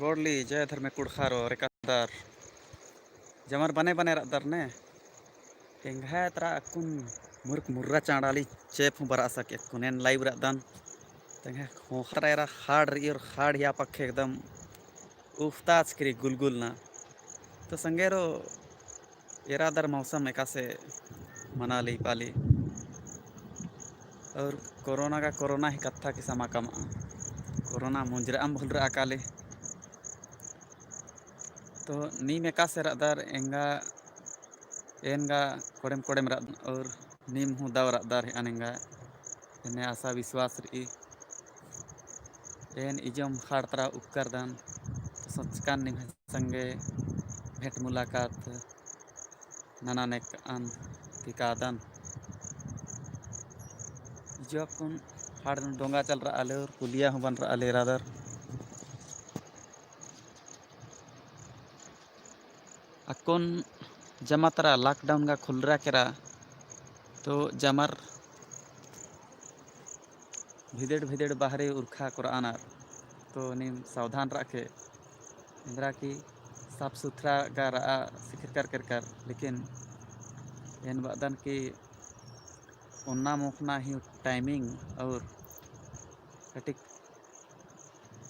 गोडली जय धर्मे कुड़खारो रेकादार जमर बने बने रदर ने एंघा तरा अकुन मुर्क मुर्रा चांडाली चेप बरा सके कुनेन लाइव रदन तेंगे खोखरा एरा हाड़ रियर हाड़ या पखे एकदम उफ्ताज करी गुलगुल ना तो संगेरो एरादर मौसम एका से मना ली पाली और कोरोना ही कत्था की समा कम कोरोना मुंजरा भुलरा अकाले तो नी मेका से रदर एंगा एनगा कोडेम कोडेम रद और नीम हूँ दाव रदर है अनेंगा एने आशा विश्वास री एन इजम खाड़तरा उपकर दान तो सोचकान निम संगे भेंट मुलाकात नाना नेक अन तिकादन इजो कुन हाड़ डोंगा चल रहा आले और पुलिया हूँ बन रहा आले रादर अकुन जमातरा लॉकडाउन का खुल रहा केरा तो जमर भिदेड़ भिदेड़ बाहरे उर्खा कुराना तो निम सावधान रखे इंदिरा की साफ सुथरा का रहा सिखर कर लेकिन इन बदन की उन्ना मुखना ही टाइमिंग और कटिक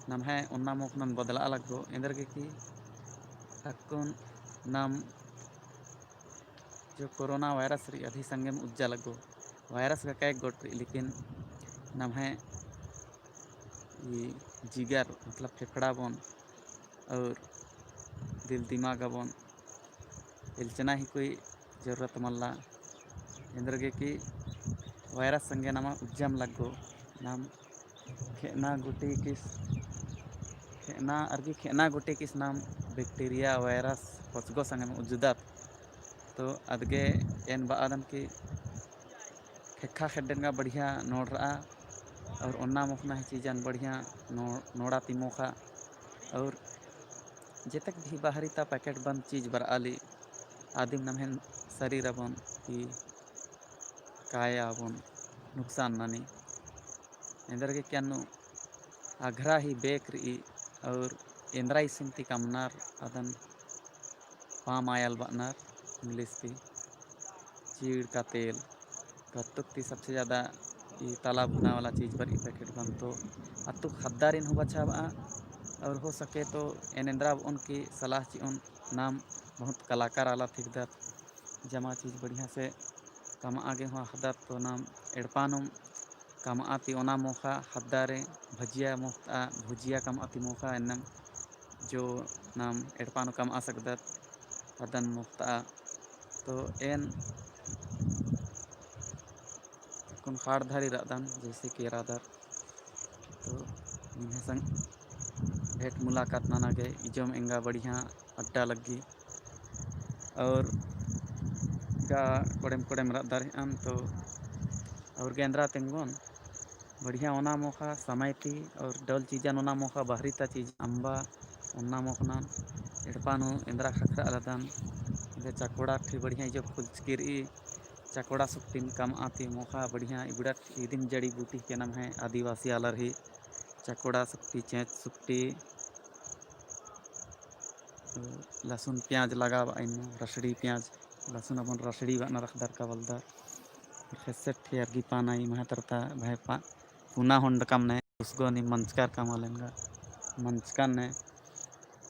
नम है उन्ना मुखना बदला लगो इंदर की अकुन नम जो कोरोना वायरस री अभी संगे में उज्जा लगो वायरस का कैक गोट लेकिन नम है ये जिगर मतलब फेफड़ा बन और दिल दिमाग बन इलचना ही कोई जरूरत मल्ला इंद्र की वायरस संगे नामा उज्जम लगो नाम खेना गुटी किस खेना अर्गी खेना गुटी किस नाम बैक्टीरिया वायरस पचगो संगे में उज्जदात तो अदगे एन बादन की खेखा खेडन का बढ़िया नोड़ रहा और उन्ना मुखना ही चीज़न बढ़िया नोड़ा तिमोखा और जेतक भी बाहरी ता पैकेट बंद चीज़ बर आली आदिम नमहन शरीर अबन की काया अबन नुकसान नानी इंदर के क्या अघरा ही बेकरी और इंद्राई सिंती कमनार अदन पाम आयल बना इंग्लिश की चीड़ का तेल कत्तुक सबसे ज़्यादा ये ताला भुना वाला चीज़ पर पैकेट बन तो अतु खद्दारिन हो बचा और हो सके तो एनेंद्रा उनकी सलाह ची उन नाम बहुत कलाकार आला थिकदर जमा चीज़ बढ़िया से कम आगे हुआ हदर तो नाम एड़पानुम कम आती ओना मोखा हद्दारे भजिया मोखता भुजिया कम आती मोखा एनम जो नाम एड़पानु कम आ सकदर अदन मोखता तो एन कुन खाड़ धारी रदन जैसे कि रादर तो इन्हें संग भेंट मुलाकात नाना के इजम एंगा बढ़िया अड्डा लगी और गा कोडेम कोडेम रदर अन तो और गेंद्रा तेंगोन बढ़िया ओना मोखा समय थी और डल चीज़न ओना मोखा बाहरी ता चीज़ अम्बा ओना मोखना एड़पानु इंद्रा खखरा अलदन इधर चकोड़ा थी बढ़िया जो खुजकिरी चकोड़ा सुक्तिन कम आती मोखा बढ़िया इबड़ा इदिम जड़ी बूटी के नाम है आदिवासी आलर ही चकोड़ा सुक्ति चेंच सुक्ति लहसुन प्याज लगा इन रसड़ी प्याज लहसुन अपन रसड़ी बना रखदर का बलदर खैसे ठेरगी पाना ही महतरता भाई पा पुना होंड कम ने उसको नहीं मंचकार कमालेंगा मंचकार ने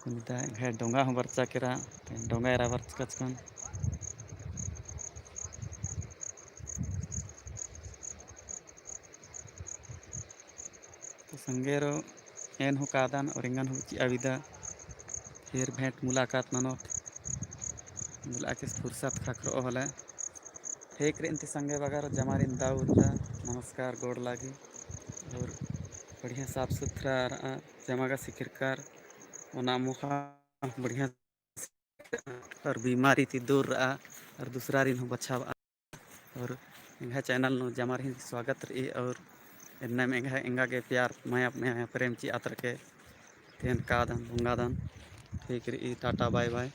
कुनिता घे डोंगा हो बरचा केरा डोंगा एरा बरचकन तो संगेरो एन हो कादन और इंगन हो अविदा फिर भेंट मुलाकात ननोत मिला के फुर्सत खखरो हले फेक रेंती संगे बगर जमारिन दाऊदा नमस्कार गोड़ लागी और बढ़िया साफ सुथरा जमा का सिकिरकार ओना मुखा बढ़िया और बीमारी थी दूर रहा और दूसरा रिन हो बचाव और इंगा चैनल नो जमार ही स्वागत रही और इन्ना में इंगा के प्यार माया प्रेम ची आतर के तेन कादन भुंगादन ठीक रही टाटा बाय बाय।